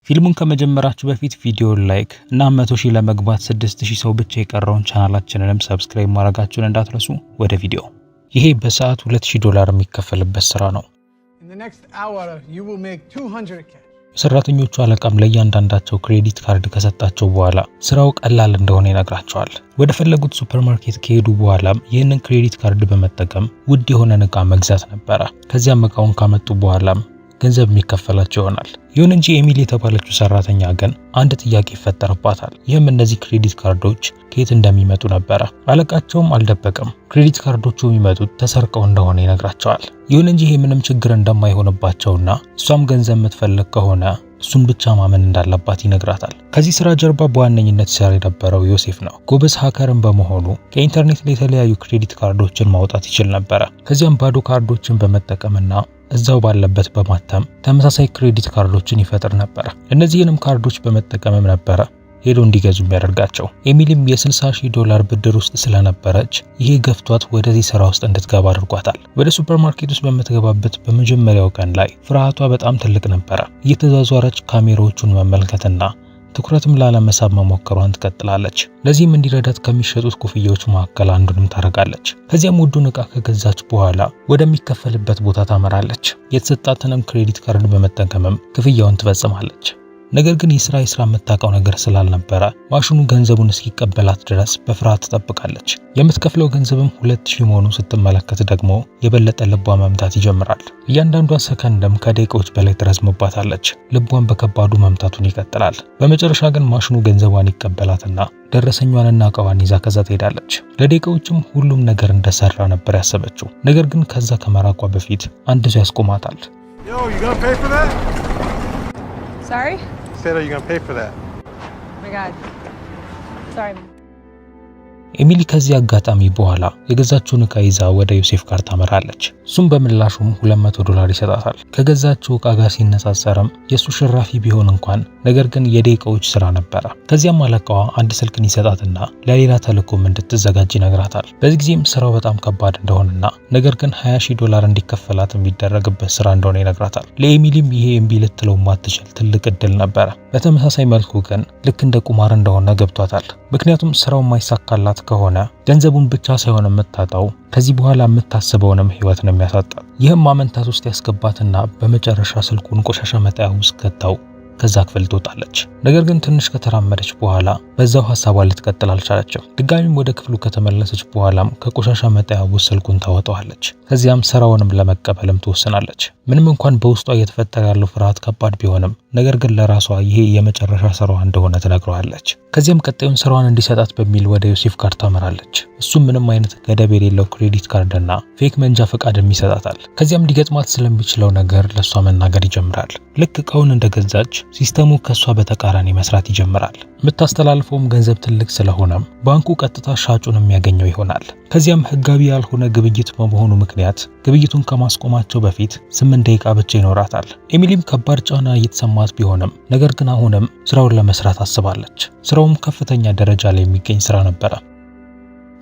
ፊልሙን ከመጀመራችሁ በፊት ቪዲዮ ላይክ እና 100,000 ለመግባት 6,000 ሰው ብቻ የቀረውን ቻናላችንንም ሰብስክራይብ ማድረጋችሁን እንዳትረሱ። ወደ ቪዲዮ። ይሄ በሰዓት $2,000 የሚከፈልበት ስራ ነው። ሰራተኞቹ አለቃም ለእያንዳንዳቸው ክሬዲት ካርድ ከሰጣቸው በኋላ ስራው ቀላል እንደሆነ ይነግራቸዋል። ወደ ፈለጉት ሱፐርማርኬት ከሄዱ በኋላም ይህንን ክሬዲት ካርድ በመጠቀም ውድ የሆነ ዕቃ መግዛት ነበረ። ከዚያም ዕቃውን ካመጡ በኋላም ገንዘብ የሚከፈላቸው ይሆናል። ይሁን እንጂ ኤሚሊ የተባለችው ሰራተኛ ግን አንድ ጥያቄ ይፈጠርባታል። ይህም እነዚህ ክሬዲት ካርዶች ከየት እንደሚመጡ ነበረ። አለቃቸውም አልደበቀም። ክሬዲት ካርዶቹ የሚመጡት ተሰርቀው እንደሆነ ይነግራቸዋል። ይሁን እንጂ ይሄ ምንም ችግር እንደማይሆንባቸውና እሷም ገንዘብ የምትፈልግ ከሆነ እሱም ብቻ ማመን እንዳለባት ይነግራታል። ከዚህ ስራ ጀርባ በዋነኝነት ሲሰራ የነበረው ዮሴፍ ነው። ጎበዝ ሃከርን በመሆኑ ከኢንተርኔት ላይ የተለያዩ ክሬዲት ካርዶችን ማውጣት ይችል ነበረ። ከዚያም ባዶ ካርዶችን በመጠቀምና እዛው ባለበት በማተም ተመሳሳይ ክሬዲት ካርዶችን ይፈጥር ነበር። እነዚህንም ካርዶች በመጠቀምም ነበረ ሄዶ እንዲገዙ የሚያደርጋቸው። ኤሚሊም $60,000 ብድር ውስጥ ስለነበረች ይሄ ገፍቷት ወደዚህ ስራ ውስጥ እንድትገባ አድርጓታል። ወደ ሱፐርማርኬት ውስጥ በምትገባበት በመጀመሪያው ቀን ላይ ፍርሃቷ በጣም ትልቅ ነበረ። እየተዟዟረች ካሜራዎቹን መመልከትና ትኩረትም ላለመሳብ መሞከሯን ትቀጥላለች። ለዚህም እንዲረዳት ከሚሸጡት ኮፍያዎች መካከል አንዱንም ታረጋለች። ከዚያም ውዱን ዕቃ ከገዛች በኋላ ወደሚከፈልበት ቦታ ታመራለች። የተሰጣትንም ክሬዲት ካርድ በመጠቀምም ክፍያውን ትፈጽማለች። ነገር ግን የስራ የምታውቀው ነገር ስላልነበረ ማሽኑ ገንዘቡን እስኪቀበላት ድረስ በፍርሃት ትጠብቃለች። የምትከፍለው ገንዘብም 2,000 መሆኑን ስትመለከት ደግሞ የበለጠ ልቧ መምታት ይጀምራል። እያንዳንዷ ሰከንድም ከደቂቃዎች በላይ ትረዝምባታለች። ልቧን በከባዱ መምታቱን ይቀጥላል። በመጨረሻ ግን ማሽኑ ገንዘቧን ይቀበላትና ደረሰኛዋንና ዕቃዋን ይዛ ከዛ ትሄዳለች። ለደቂቃዎችም ሁሉም ነገር እንደሰራ ነበር ያሰበችው። ነገር ግን ከዛ ከመራቋ በፊት አንድ ሰው ያስቆማታል። Sorry? Said, are you gonna pay for that? Oh my God. Sorry. ኤሚሊ ከዚህ አጋጣሚ በኋላ የገዛችውን ዕቃ ይዛ ወደ ዮሴፍ ጋር ታመራለች። እሱም በምላሹም $200 ይሰጣታል። ከገዛችው ዕቃ ጋር ሲነጻጸርም የሱ ሽራፊ ቢሆን እንኳን ነገር ግን የደቂቃዎች ስራ ነበረ። ከዚያም አለቃዋ አንድ ስልክን ይሰጣትና ለሌላ ተልእኮም እንድትዘጋጅ ይነግራታል። በዚህ ጊዜም ስራው በጣም ከባድ እንደሆነና ነገር ግን $20,000 እንዲከፈላት የሚደረግበት ስራ እንደሆነ ይነግራታል። ለኤሚሊም ይሄ እምቢ ልትለው ማትችል ትልቅ እድል ነበረ። በተመሳሳይ መልኩ ግን ልክ እንደ ቁማር እንደሆነ ገብቷታል። ምክንያቱም ስራው የማይሳካላት ከሆነ ገንዘቡን ብቻ ሳይሆን የምታጣው ከዚህ በኋላ የምታስበውንም ህይወት ነው የሚያሳጣው። ይህም ማመንታት ውስጥ ያስገባትና በመጨረሻ ስልኩን ቆሻሻ መጣያ ውስጥ ከተው ከዛ ክፍል ትወጣለች። ነገር ግን ትንሽ ከተራመደች በኋላ በዛው ሐሳቧ ልትቀጥል አልቻለችም። ድጋሚም ወደ ክፍሉ ከተመለሰች በኋላም ከቆሻሻ መጣያ ውስጥ ስልኩን ታወጣዋለች። ከዚያም ስራውንም ለመቀበልም ትወስናለች። ምንም እንኳን በውስጧ እየተፈጠረ ያለው ፍርሃት ከባድ ቢሆንም ነገር ግን ለራሷ ይሄ የመጨረሻ ስራዋ እንደሆነ ትነግረዋለች። ከዚያም ቀጣዩን ስራዋን እንዲሰጣት በሚል ወደ ዮሴፍ ጋር ታመራለች። እሱም ምንም አይነት ገደብ የሌለው ክሬዲት ካርድና ፌክ መንጃ ፈቃድም ይሰጣታል። ከዚያም ሊገጥማት ስለሚችለው ነገር ለሷ መናገር ይጀምራል። ልክ ዕቃውን እንደገዛች ሲስተሙ ከሷ በተቃራኒ መስራት ይጀምራል። የምታስተላልፈውም ገንዘብ ትልቅ ስለሆነም ባንኩ ቀጥታ ሻጩን የሚያገኘው ይሆናል። ከዚያም ህጋዊ ያልሆነ ግብይት በመሆኑ ምክንያት ግብይቱን ከማስቆማቸው በፊት 8 ደቂቃ ብቻ ይኖራታል። ኤሚሊም ከባድ ጫና እየተሰማት ቢሆንም ነገር ግን አሁንም ስራውን ለመስራት አስባለች። ስራውም ከፍተኛ ደረጃ ላይ የሚገኝ ስራ ነበረ።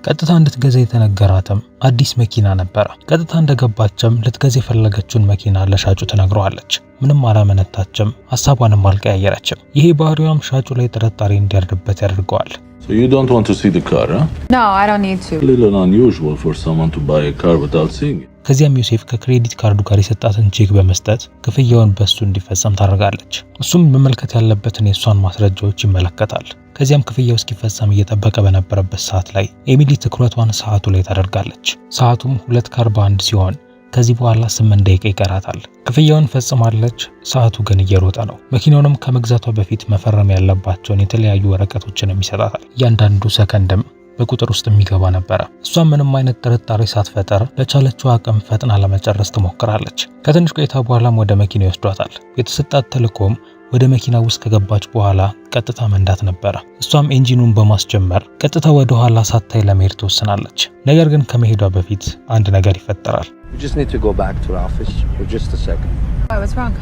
ቀጥታ እንድትገዛ የተነገራትም አዲስ መኪና ነበረ። ቀጥታ እንደገባችም ልትገዛ የፈለገችውን መኪና ለሻጩ ትነግረዋለች። ምንም አላመነታችም፣ ሐሳቧንም አልቀያየረችም። ይሄ ባህሪዋም ሻጩ ላይ ጥርጣሬ እንዲያድርበት ያደርገዋል። So you don't want to see the car, huh? No, I don't need to. A little unusual for someone to buy a car without seeing it. ከዚያም ዮሴፍ ከክሬዲት ካርዱ ጋር የሰጣትን ቼክ በመስጠት ክፍያውን በሱ እንዲፈጸም ታደርጋለች። እሱም መመልከት ያለበትን የሷን ማስረጃዎች ይመለከታል። ከዚያም ክፍያው እስኪፈጸም እየጠበቀ በነበረበት ሰዓት ላይ ኤሚሊ ትኩረቷን ሰዓቱ ላይ ታደርጋለች። ሰዓቱም 2:41 ሲሆን ከዚህ በኋላ 8 ደቂቃ ይቀራታል። ክፍያውን ፈጽማለች። ሰዓቱ ግን እየሮጠ ነው። መኪናውንም ከመግዛቷ በፊት መፈረም ያለባቸውን የተለያዩ ወረቀቶችን ይሰጣታል። እያንዳንዱ ሰከንድም በቁጥር ውስጥ የሚገባ ነበረ። እሷ ምንም አይነት ጥርጣሬ ሳትፈጠር በቻለችው አቅም ፈጥና ለመጨረስ ትሞክራለች። ከትንሽ ቆይታ በኋላም ወደ መኪና ይወስዷታል። የተሰጣት ተልእኮም ወደ መኪና ውስጥ ከገባች በኋላ ቀጥታ መንዳት ነበረ። እሷም ኢንጂኑን በማስጀመር ቀጥታ ወደ ኋላ ሳታይ ለመሄድ ትወስናለች። ነገር ግን ከመሄዷ በፊት አንድ ነገር ይፈጠራል። We just need to go back to the office for just a second. Why, what's wrong?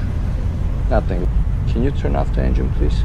Nothing. Can you turn off the engine, please?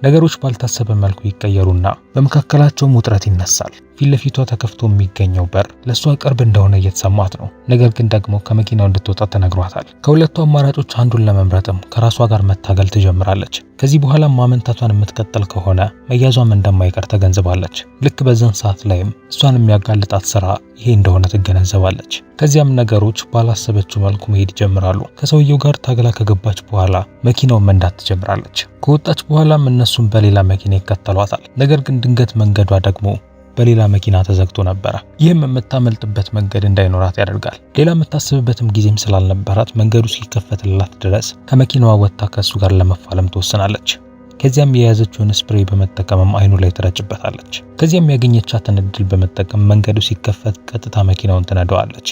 ነገሮች ባልታሰበ መልኩ ይቀየሩና በመካከላቸውም ውጥረት ይነሳል። ፊት ለፊቷ ተከፍቶ የሚገኘው በር ለሷ ቅርብ እንደሆነ እየተሰማት ነው። ነገር ግን ደግሞ ከመኪናው እንድትወጣ ተነግሯታል። ከሁለቱ አማራጮች አንዱን ለመምረጥም ከራሷ ጋር መታገል ትጀምራለች። ከዚህ በኋላ ማመንታቷን የምትቀጥል ከሆነ መያዟም እንደማይቀር ተገንዝባለች። ልክ በዛን ሰዓት ላይም እሷን የሚያጋልጣት ስራ ይሄ እንደሆነ ትገነዘባለች። ከዚያም ነገሮች ባላሰበችው መልኩ መሄድ ይጀምራሉ። ከሰውየው ጋር ታግላ ከገባች በኋላ መኪናውን መንዳት ትጀምራለች። ከወጣች በኋላም እነሱም በሌላ መኪና ይከተሏታል። ነገር ግን ድንገት መንገዷ ደግሞ በሌላ መኪና ተዘግቶ ነበር። ይህም የምታመልጥበት መንገድ እንዳይኖራት ያደርጋል። ሌላ የምታስብበትም ጊዜም ስላልነበራት መንገዱ እስኪከፈትላት ድረስ ከመኪናዋ ወጥታ ከሱ ጋር ለመፋለም ትወስናለች። ከዚያም የያዘችውን ስፕሬይ በመጠቀምም አይኑ ላይ ትረጭበታለች። ከዚያም ያገኘቻትን እድል በመጠቀም መንገዱ ሲከፈት ቀጥታ መኪናውን ትነዳዋለች።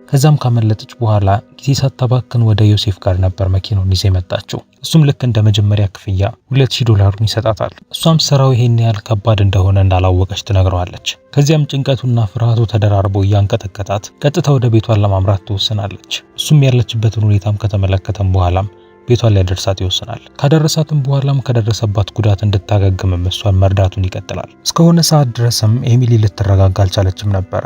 ከዛም ካመለጠች በኋላ ጊዜ ሳታባክን ወደ ዮሴፍ ጋር ነበር መኪናውን ይዘ የመጣችው። እሱም ልክ እንደ መጀመሪያ ክፍያ $2000 ይሰጣታል። እሷም ስራው ይሄን ያህል ከባድ እንደሆነ እንዳላወቀች ትነግረዋለች። ከዚያም ጭንቀቱና ፍርሃቱ ተደራርቦ እያንቀጠቀጣት ቀጥታ ወደ ቤቷን ለማምራት ትወስናለች። እሱም ያለችበትን ሁኔታም ከተመለከተም በኋላም ቤቷን ሊያደርሳት ይወስናል። ካደረሳትም በኋላም ከደረሰባት ጉዳት እንድታገግምም እሷን መርዳቱን ይቀጥላል። እስከሆነ ሰዓት ድረስም ኤሚሊ ልትረጋጋ አልቻለችም ነበረ።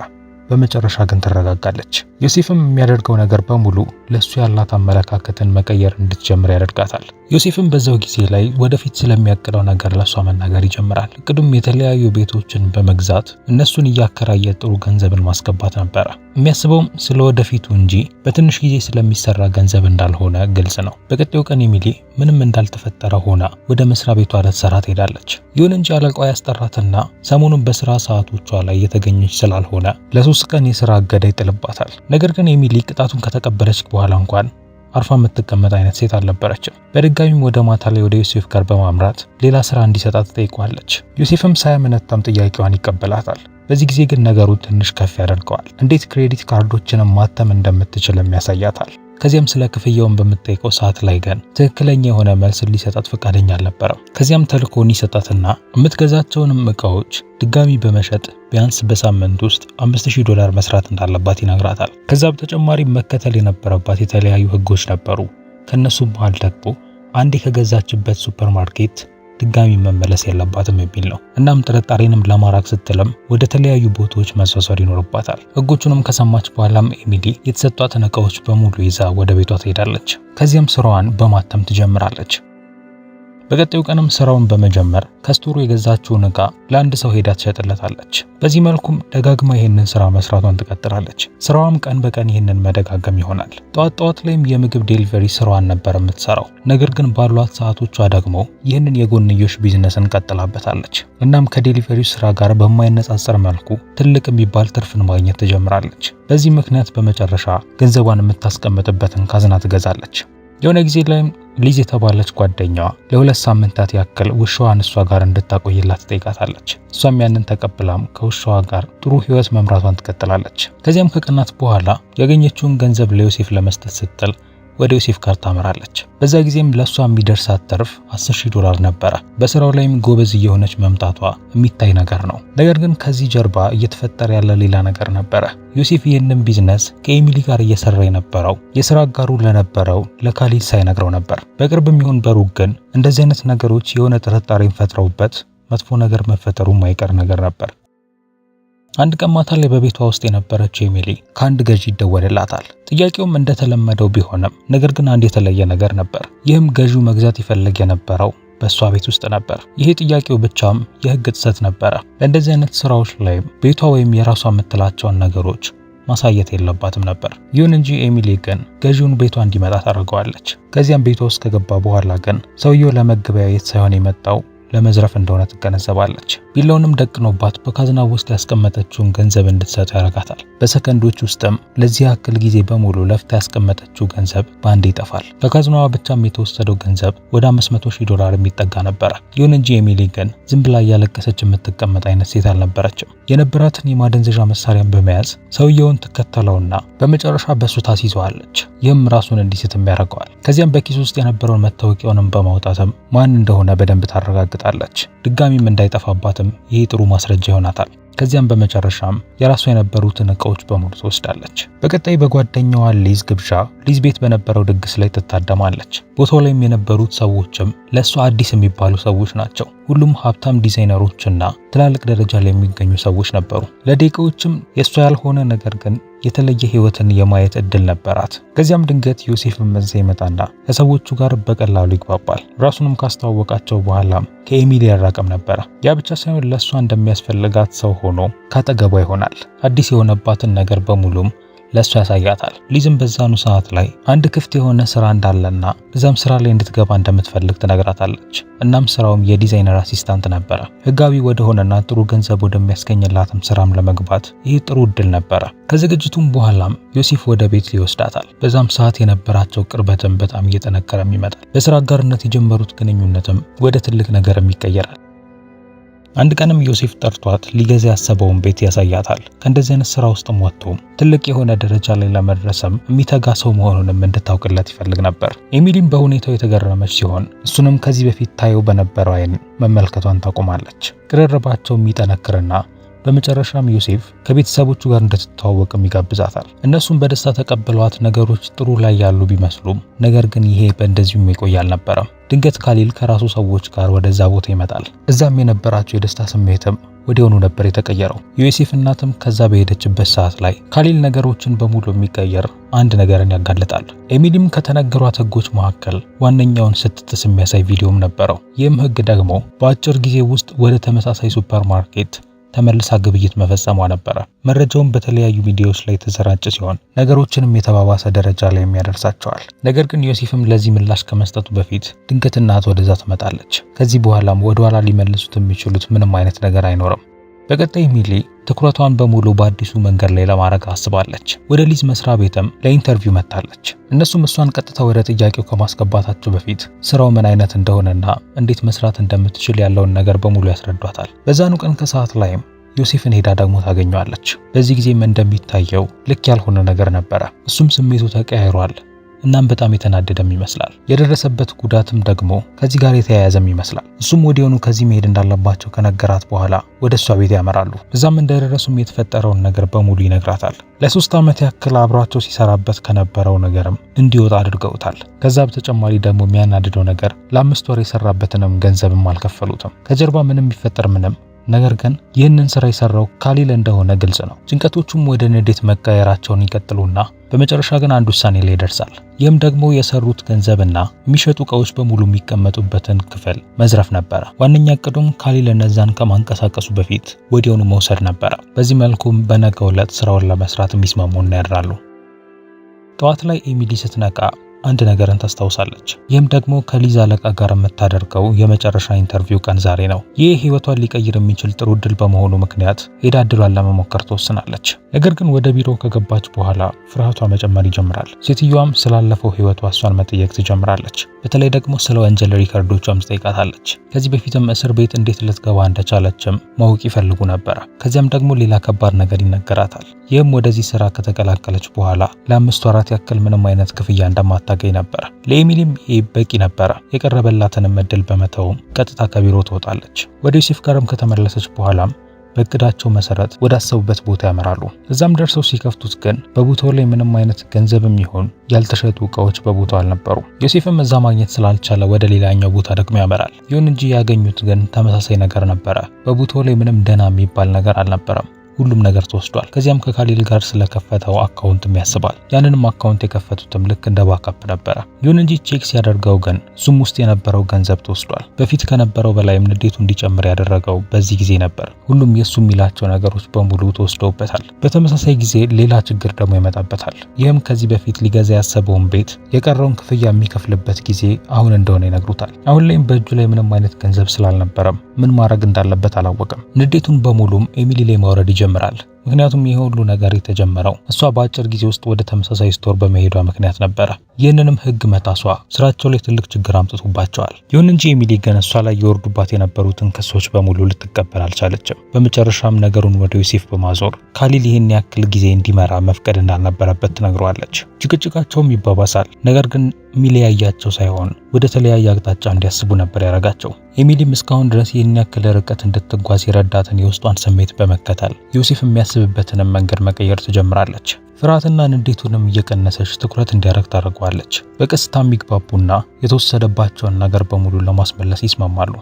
በመጨረሻ ግን ትረጋጋለች። ዮሴፍም የሚያደርገው ነገር በሙሉ ለሱ ያላት አመለካከትን መቀየር እንድትጀምር ያደርጋታል። ዮሴፍም በዛው ጊዜ ላይ ወደፊት ስለሚያቅደው ነገር ለሷ መናገር ይጀምራል። እቅዱም የተለያዩ ቤቶችን በመግዛት እነሱን እያከራየ ጥሩ ገንዘብን ማስገባት ነበረ። የሚያስበውም ስለ ወደፊቱ እንጂ በትንሽ ጊዜ ስለሚሰራ ገንዘብ እንዳልሆነ ግልጽ ነው። በቀጣዩ ቀን ኤሚሊ ምንም እንዳልተፈጠረ ሆና ወደ መስሪያ ቤቷ ልትሰራ ትሄዳለች። ይሁን እንጂ አለቃዋ ያስጠራትና ሰሞኑን በስራ ሰዓቶቿ ላይ የተገኘች ስላልሆነ ለ3 ቀን የስራ እገዳ ይጥልባታል። ነገር ግን ኤሚሊ ቅጣቱን ከተቀበለች በኋላ እንኳን አርፋ የምትቀመጥ አይነት ሴት አልነበረችም። በድጋሚም ወደ ማታ ላይ ወደ ዮሴፍ ጋር በማምራት ሌላ ስራ እንዲሰጣት ትጠይቋለች። ዮሴፍም ሳያመነታም ጥያቄዋን ይቀበላታል። በዚህ ጊዜ ግን ነገሩ ትንሽ ከፍ ያደርገዋል። እንዴት ክሬዲት ካርዶችንም ማተም እንደምትችልም ያሳያታል። ከዚያም ስለ ክፍያውን በምትጠይቀው ሰዓት ላይ ግን ትክክለኛ የሆነ መልስ ሊሰጣት ፈቃደኛ አልነበረም። ከዚያም ተልኮን ይሰጣትና የምትገዛቸውንም እቃዎች ድጋሚ በመሸጥ ቢያንስ በሳምንት ውስጥ $5000 መስራት እንዳለባት ይነግራታል። ከዛ በተጨማሪ መከተል የነበረባት የተለያዩ ህጎች ነበሩ። ከነሱም መሃል ደግሞ አንዴ ከገዛችበት ሱፐርማርኬት ድጋሚ መመለስ የለባትም የሚል ነው። እናም ጥርጣሬንም ለማራቅ ስትልም ወደ ተለያዩ ቦታዎች መሰሰር ይኖርባታል። ህጎቹንም ከሰማች በኋላም ኤሚሊ የተሰጧትን እቃዎች በሙሉ ይዛ ወደ ቤቷ ትሄዳለች። ከዚያም ስራዋን በማተም ትጀምራለች። በቀጣዩ ቀንም ስራውን በመጀመር ከስቶሩ የገዛችውን እቃ ለአንድ ሰው ሄዳ ትሸጥለታለች። በዚህ መልኩም ደጋግማ ይህንን ስራ መስራቷን ትቀጥላለች። ስራዋም ቀን በቀን ይህንን መደጋገም ይሆናል። ጠዋት ላይም የምግብ ዴሊቨሪ ስራዋን ነበር የምትሰራው። ነገር ግን ባሏት ሰዓቶቿ ደግሞ ይህንን የጎንዮሽ ቢዝነስን ቀጥላበታለች። እናም ከዴሊቨሪው ስራ ጋር በማይነጻጸር መልኩ ትልቅ የሚባል ትርፍን ማግኘት ትጀምራለች። በዚህ ምክንያት በመጨረሻ ገንዘቧን የምታስቀምጥበትን ካዝና ትገዛለች። የሆነ ጊዜ ላይም ሊዝ የተባለች ጓደኛዋ ለ2 ሳምንታት ያክል ውሻዋን እሷ ጋር እንድታቆይላት ትጠይቃታለች። እሷም ያንን ተቀብላም ከውሻዋ ጋር ጥሩ ህይወት መምራቷን ትቀጥላለች። ከዚያም ከቀናት በኋላ ያገኘችውን ገንዘብ ለዮሴፍ ለመስጠት ስትል ወደ ዮሴፍ ጋር ታመራለች። በዛ ጊዜም ለሷ የሚደርሳት ትርፍ $10,000 ነበረ። በስራው ላይም ጎበዝ እየሆነች መምጣቷ የሚታይ ነገር ነው። ነገር ግን ከዚህ ጀርባ እየተፈጠረ ያለ ሌላ ነገር ነበረ። ዮሴፍ ይህንን ቢዝነስ ከኤሚሊ ጋር እየሰራ የነበረው የስራ አጋሩ ለነበረው ለካሊድ ሳይነግረው ነበር። በቅርብም ይሁን በሩቅ ግን እንደዚህ አይነት ነገሮች የሆነ ጥርጣሬን ፈጥረውበት መጥፎ ነገር መፈጠሩ የማይቀር ነገር ነበር። አንድ ቀን ማታ ላይ በቤቷ ውስጥ የነበረችው ኤሚሊ ከአንድ ገዢ ይደወልላታል። ጥያቄውም እንደተለመደው ቢሆንም ነገር ግን አንድ የተለየ ነገር ነበር። ይህም ገዢው መግዛት ይፈልግ የነበረው በሷ ቤት ውስጥ ነበር። ይሄ ጥያቄው ብቻም የህግ ጥሰት ነበረ። ለእንደዚህ አይነት ስራዎች ላይ ቤቷ ወይም የራሷ የምትላቸውን ነገሮች ማሳየት የለባትም ነበር። ይሁን እንጂ ኤሚሊ ግን ገዢውን ቤቷ እንዲመጣ ታደርገዋለች። ከዚያም ቤቷ ውስጥ ከገባ በኋላ ግን ሰውየው ለመገበያየት ሳይሆን የመጣው ለመዝረፍ እንደሆነ ትገነዘባለች። ቢላውንም ደቅኖባት በካዝና ውስጥ ያስቀመጠችውን ገንዘብ እንድትሰጥ ያደርጋታል። በሰከንዶች ውስጥም ለዚህ ያክል ጊዜ በሙሉ ለፍታ ያስቀመጠችው ገንዘብ በአንድ ይጠፋል። ከካዝናዋ ብቻም የተወሰደው ገንዘብ ወደ $500,000 የሚጠጋ ነበረ። ይሁን እንጂ ኤሚሊ ግን ዝም ብላ እያለቀሰች የምትቀመጥ አይነት ሴት አልነበረችም። የነበራትን የማደንዘዣ መሳሪያን በመያዝ ሰውየውን ትከተለውና በመጨረሻ በሱ ታስይዘዋለች። ይህም ራሱን እንዲስትም ያደርገዋል። ከዚያም በኪስ ውስጥ የነበረውን መታወቂያውንም በማውጣትም ማን እንደሆነ በደንብ ታረጋግጣለች። ትደነግጣለች። ድጋሚም እንዳይጠፋባትም ይሄ ጥሩ ማስረጃ ይሆናታል። ከዚያም በመጨረሻም የራሷ የነበሩትን እቃዎች በሙሉ ትወስዳለች። በቀጣይ በጓደኛዋ ሊዝ ግብዣ ሊዝ ቤት በነበረው ድግስ ላይ ትታደማለች። ቦታው ላይም የነበሩት ሰዎችም ለእሷ አዲስ የሚባሉ ሰዎች ናቸው። ሁሉም ሀብታም ዲዛይነሮችና ትላልቅ ደረጃ ላይ የሚገኙ ሰዎች ነበሩ። ለደቂቃዎችም የእሷ ያልሆነ ነገር ግን የተለየ ህይወትን የማየት እድል ነበራት። ከዚያም ድንገት ዮሴፍ መዘ ይመጣና ከሰዎቹ ጋር በቀላሉ ይግባባል። ራሱንም ካስተዋወቃቸው በኋላም ከኤሚሊ ያራቀም ነበረ። ያ ብቻ ሳይሆን ለእሷ እንደሚያስፈልጋት ሰው ሆኖ ካጠገቧ ይሆናል። አዲስ የሆነባትን ነገር በሙሉም ለእሷ ያሳያታል። ሊዝም በዛኑ ሰዓት ላይ አንድ ክፍት የሆነ ስራ እንዳለና በዛም ስራ ላይ እንድትገባ እንደምትፈልግ ትነግራታለች። እናም ስራውም የዲዛይነር አሲስታንት ነበረ። ህጋዊ ወደሆነና ጥሩ ገንዘብ ወደሚያስገኝላትም ስራም ለመግባት ይህ ጥሩ እድል ነበረ። ከዝግጅቱም በኋላም ዮሴፍ ወደ ቤት ሊወስዳታል። በዛም ሰዓት የነበራቸው ቅርበትም በጣም እየጠነከረም ይመጣል። በስራ አጋርነት የጀመሩት ግንኙነትም ወደ ትልቅ ነገርም ይቀየራል። አንድ ቀንም ዮሴፍ ጠርቷት ሊገዛ ያሰበውን ቤት ያሳያታል። ከእንደዚህ አይነት ስራ ውስጥም ወጥቶ ትልቅ የሆነ ደረጃ ላይ ለመድረስም የሚተጋ ሰው መሆኑንም እንድታውቅለት ይፈልግ ነበር። ኤሚሊም በሁኔታው የተገረመች ሲሆን እሱንም ከዚህ በፊት ታየው በነበረው አይን መመልከቷን ታቆማለች። ቅርርባቸው የሚጠነክርና በመጨረሻም ዮሴፍ ከቤተሰቦቹ ጋር እንድትተዋወቅም ይጋብዛታል። እነሱም በደስታ ተቀበሏት። ነገሮች ጥሩ ላይ ያሉ ቢመስሉም ነገር ግን ይሄ በእንደዚሁም ይቆይ አልነበረም። ድንገት ካሊል ከራሱ ሰዎች ጋር ወደዛ ቦታ ይመጣል። እዛም የነበራቸው የደስታ ስሜትም ወዲያውኑ ነበር የተቀየረው። የዮሴፍ እናትም ከዛ በሄደችበት ሰዓት ላይ ካሊል ነገሮችን በሙሉ የሚቀየር አንድ ነገርን ያጋልጣል። ኤሚሊም ከተነገሯት ህጎች መካከል ዋነኛውን ስትጥስ የሚያሳይ ቪዲዮም ነበረው። ይህም ህግ ደግሞ በአጭር ጊዜ ውስጥ ወደ ተመሳሳይ ሱፐርማርኬት ተመልሳ ግብይት መፈጸሟ ነበረ። መረጃውን በተለያዩ ሚዲያዎች ላይ ተሰራጨ ሲሆን ነገሮችንም የተባባሰ ደረጃ ላይ የሚያደርሳቸዋል። ነገር ግን ዮሴፍም ለዚህ ምላሽ ከመስጠቱ በፊት ድንገት እናት ወደዛ ትመጣለች። ከዚህ በኋላም ወደ ኋላ ሊመልሱት የሚችሉት ምንም አይነት ነገር አይኖርም። በቀጣይ ኤሚሊ ትኩረቷን በሙሉ በአዲሱ መንገድ ላይ ለማድረግ አስባለች። ወደ ሊዝ መስሪያ ቤትም ለኢንተርቪው መጣለች። እነሱም እሷን ቀጥታ ወደ ጥያቄው ከማስገባታቸው በፊት ስራው ምን አይነት እንደሆነና እንዴት መስራት እንደምትችል ያለውን ነገር በሙሉ ያስረዷታል። በዛኑ ቀን ከሰዓት ላይም ዮሴፍን ሄዳ ደግሞ ታገኘዋለች። በዚህ ጊዜም እንደሚታየው ልክ ያልሆነ ነገር ነበረ። እሱም ስሜቱ ተቀያይሯል። እናም በጣም የተናደደም ይመስላል። የደረሰበት ጉዳትም ደግሞ ከዚህ ጋር የተያያዘም ይመስላል። እሱም ወዲያውኑ ከዚህ መሄድ እንዳለባቸው ከነገራት በኋላ ወደ እሷ ቤት ያመራሉ። እዛም እንደደረሱም የተፈጠረውን ነገር በሙሉ ይነግራታል። ለ3 ዓመት ያክል አብሯቸው ሲሰራበት ከነበረው ነገርም እንዲወጣ አድርገውታል። ከዛ በተጨማሪ ደግሞ የሚያናድደው ነገር ለ5 ወር የሰራበትንም ገንዘብም አልከፈሉትም። ከጀርባ ምንም ይፈጠር ምንም ነገር ግን ይህንን ስራ የሰራው ካሊል እንደሆነ ግልጽ ነው። ጭንቀቶቹም ወደ ንዴት መቀየራቸውን ይቀጥሉና በመጨረሻ ግን አንድ ውሳኔ ላይ ይደርሳል። ይህም ደግሞ የሰሩት ገንዘብና የሚሸጡ እቃዎች በሙሉ የሚቀመጡበትን ክፍል መዝረፍ ነበረ። ዋነኛ እቅዱም ካሊል እነዛን ከማንቀሳቀሱ በፊት ወዲያውኑ መውሰድ ነበረ። በዚህ መልኩም በነገው ዕለት ስራውን ለመስራት የሚስማሙና ያድራሉ። ጠዋት ላይ ኤሚሊ ስትነቃ አንድ ነገርን ታስታውሳለች። ይህም ደግሞ ከሊዝ አለቃ ጋር የምታደርገው የመጨረሻ ኢንተርቪው ቀን ዛሬ ነው። ይህ ህይወቷን ሊቀይር የሚችል ጥሩ እድል በመሆኑ ምክንያት ሄዳ እድሏን ለመሞከር ትወስናለች። ነገር ግን ወደ ቢሮ ከገባች በኋላ ፍርሃቷ መጨመር ይጀምራል። ሴትዮዋም ስላለፈው ህይወቷ እሷን መጠየቅ ትጀምራለች። በተለይ ደግሞ ስለ ወንጀል ሪከርዶቿም ትጠይቃታለች። ከዚህ በፊትም እስር ቤት እንዴት ልትገባ እንደቻለችም ማወቅ ይፈልጉ ነበረ። ከዚያም ደግሞ ሌላ ከባድ ነገር ይነገራታል። ይህም ወደዚህ ስራ ከተቀላቀለች በኋላ ለ5 ወራት ያክል ምንም አይነት ክፍያ እንደማታገኝ ነበረ። ለኤሚሊም ይህ በቂ ነበረ። የቀረበላትንም እድል በመተውም ቀጥታ ከቢሮ ትወጣለች። ወደ ዮሴፍ ጋርም ከተመለሰች በኋላም በእቅዳቸው መሰረት ወደ አሰቡበት ቦታ ያመራሉ። እዛም ደርሰው ሲከፍቱት ግን በቦታው ላይ ምንም አይነት ገንዘብም ይሁን ያልተሸጡ እቃዎች በቦታው አልነበሩ። ዮሴፍም እዛ ማግኘት ስላልቻለ ወደ ሌላኛው ቦታ ደግሞ ያመራል። ይሁን እንጂ ያገኙት ግን ተመሳሳይ ነገር ነበረ። በቦታው ላይ ምንም ደህና የሚባል ነገር አልነበረም። ሁሉም ነገር ተወስዷል። ከዚያም ከካሊል ጋር ስለከፈተው አካውንትም ያስባል። ያንንም አካውንት የከፈቱትም ልክ እንደ ባካፕ ነበረ። ይሁን እንጂ ቼክ ሲያደርገው ግን ዙም ውስጥ የነበረው ገንዘብ ተወስዷል። በፊት ከነበረው በላይም ንዴቱ እንዲጨምር ያደረገው በዚህ ጊዜ ነበር። ሁሉም የሱ የሚላቸው ነገሮች በሙሉ ተወስደውበታል። በተመሳሳይ ጊዜ ሌላ ችግር ደግሞ ይመጣበታል። ይህም ከዚህ በፊት ሊገዛ ያሰበውን ቤት የቀረውን ክፍያ የሚከፍልበት ጊዜ አሁን እንደሆነ ይነግሩታል። አሁን ላይም በእጁ ላይ ምንም አይነት ገንዘብ ስላልነበረም ምን ማድረግ እንዳለበት አላወቀም። ንዴቱን በሙሉም ኤሚሊ ላይ ማውረድ ይጀምራል። ምክንያቱም ይሄ ሁሉ ነገር የተጀመረው እሷ በአጭር ጊዜ ውስጥ ወደ ተመሳሳይ ስቶር በመሄዷ ምክንያት ነበረ። ይህንንም ህግ መጣሷ ስራቸው ላይ ትልቅ ችግር አምጥቶባቸዋል። ይሁን እንጂ ኤሚሊ ግን እሷ ላይ የወርዱባት የነበሩትን ክሶች በሙሉ ልትቀበል አልቻለችም። በመጨረሻም ነገሩን ወደ ዮሴፍ በማዞር ካሊል ይህን ያክል ጊዜ እንዲመራ መፍቀድ እንዳልነበረበት ትነግረዋለች። ጭቅጭቃቸውም ይባባሳል። ነገር ግን የሚለያያቸው ሳይሆን ወደ ተለያየ አቅጣጫ እንዲያስቡ ነበር ያደረጋቸው። ኤሚሊም እስካሁን ድረስ ይህን ያክል ርቀት እንድትጓዝ የረዳትን የውስጧን ስሜት በመከተል ዮሴፍ የሚያስብበትንም መንገድ መቀየር ትጀምራለች። ፍርሃትና ንዴቱንም እየቀነሰች ትኩረት እንዲያደርግ ታደርገዋለች። በቀስታ የሚግባቡና የተወሰደባቸውን ነገር በሙሉ ለማስመለስ ይስማማሉ።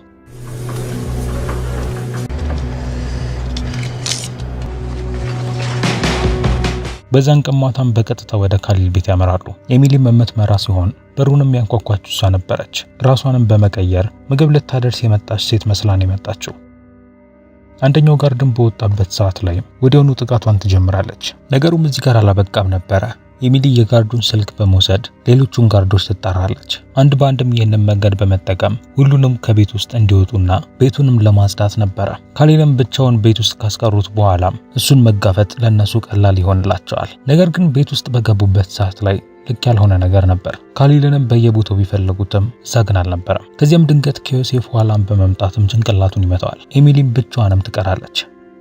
በዛን ቀን ማታም በቀጥታ ወደ ካሊል ቤት ያመራሉ። ኤሚሊም የምትመራ ሲሆን በሩንም ያንኳኳችው እሷ ነበረች። ራሷንም በመቀየር ምግብ ልታደርስ የመጣች ሴት መስላን የመጣችው። አንደኛው ጋርድም በወጣበት ሰዓት ላይ ወዲያውኑ ጥቃቷን ትጀምራለች። ነገሩም እዚህ ጋር አላበቃም ነበረ። ኤሚሊ የጋርዱን ስልክ በመውሰድ ሌሎቹን ጋርዶች ትጣራለች። አንድ በአንድም ይህንን መንገድ በመጠቀም ሁሉንም ከቤት ውስጥ እንዲወጡና ቤቱንም ለማጽዳት ነበረ። ካሊልም ብቻውን ቤት ውስጥ ካስቀሩት በኋላ እሱን መጋፈጥ ለነሱ ቀላል ይሆንላቸዋል። ነገር ግን ቤት ውስጥ በገቡበት ሰዓት ላይ ልክ ያልሆነ ነገር ነበር። ካሊልንም በየቦታው ቢፈልጉትም እዛ ግን አልነበረም። ከዚያም ድንገት ከዮሴፍ ኋላም በመምጣትም ጭንቅላቱን ይመታዋል። ኤሚሊም ብቻዋንም ትቀራለች።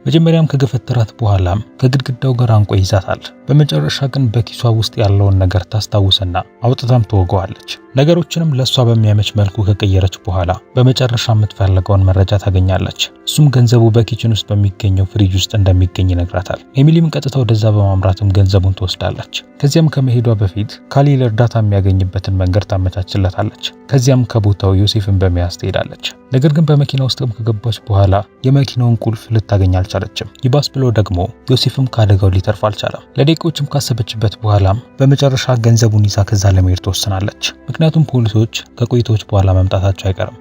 መጀመሪያም ከገፈተራት በኋላም ከግድግዳው ጋር አንቆ ይዛታል። በመጨረሻ ግን በኪሷ ውስጥ ያለውን ነገር ታስታውስና አውጥታም ትወገዋለች። ነገሮችንም ለሷ በሚያመች መልኩ ከቀየረች በኋላ በመጨረሻ የምትፈልገውን መረጃ ታገኛለች። እሱም ገንዘቡ በኪችን ውስጥ በሚገኘው ፍሪጅ ውስጥ እንደሚገኝ ይነግራታል። ኤሚሊም ቀጥታ ወደዛ በማምራትም ገንዘቡን ትወስዳለች። ከዚያም ከመሄዷ በፊት ካሊል እርዳታ የሚያገኝበትን መንገድ ታመቻችለታለች። ከዚያም ከቦታው ዮሴፍን በመያዝ ትሄዳለች። ነገር ግን በመኪና ውስጥም ከገባች በኋላ የመኪናውን ቁልፍ ልታገኝ አልቻለችም። ይባስ ብሎ ደግሞ ዮሴፍም ከአደጋው ሊተርፍ አልቻለም። ለደቂቆችም ካሰበችበት በኋላም በመጨረሻ ገንዘቡን ይዛ ከዛ ለመሄድ ትወስናለች። ምክንያቱም ፖሊሶች ከቆይቶች በኋላ መምጣታቸው አይቀርም።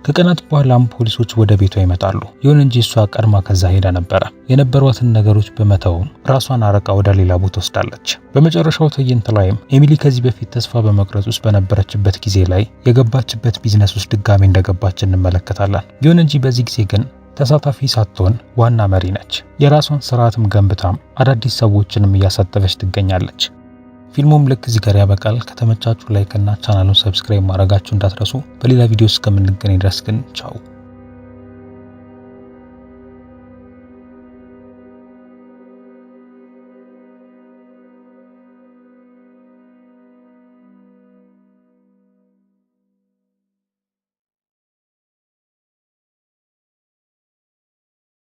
ከቀናት በኋላም ፖሊሶች ወደ ቤቷ ይመጣሉ። ይሁን እንጂ እሷ ቀድማ ከዛ ሄዳ ነበረ። የነበሯትን ነገሮች በመተውም ራሷን አረቃ ወደ ሌላ ቦታ ወስዳለች። በመጨረሻው ትዕይንት ላይም ኤሚሊ ከዚህ በፊት ተስፋ በመቁረጥ ውስጥ በነበረችበት ጊዜ ላይ የገባችበት ቢዝነስ ውስጥ ድጋሚ እንደገባች እንመለከታለን። ይሁን እንጂ በዚህ ጊዜ ግን ተሳታፊ ሳትሆን ዋና መሪ ነች። የራሷን ስርዓትም ገንብታም አዳዲስ ሰዎችንም እያሳተፈች ትገኛለች። ፊልሙም ልክ እዚህ ጋር ያበቃል። ከተመቻችሁ ላይክ እና ቻናሉን ሰብስክራይብ ማድረጋችሁ እንዳትረሱ። በሌላ ቪዲዮ እስከምንገናኝ ድረስ ግን ቻው።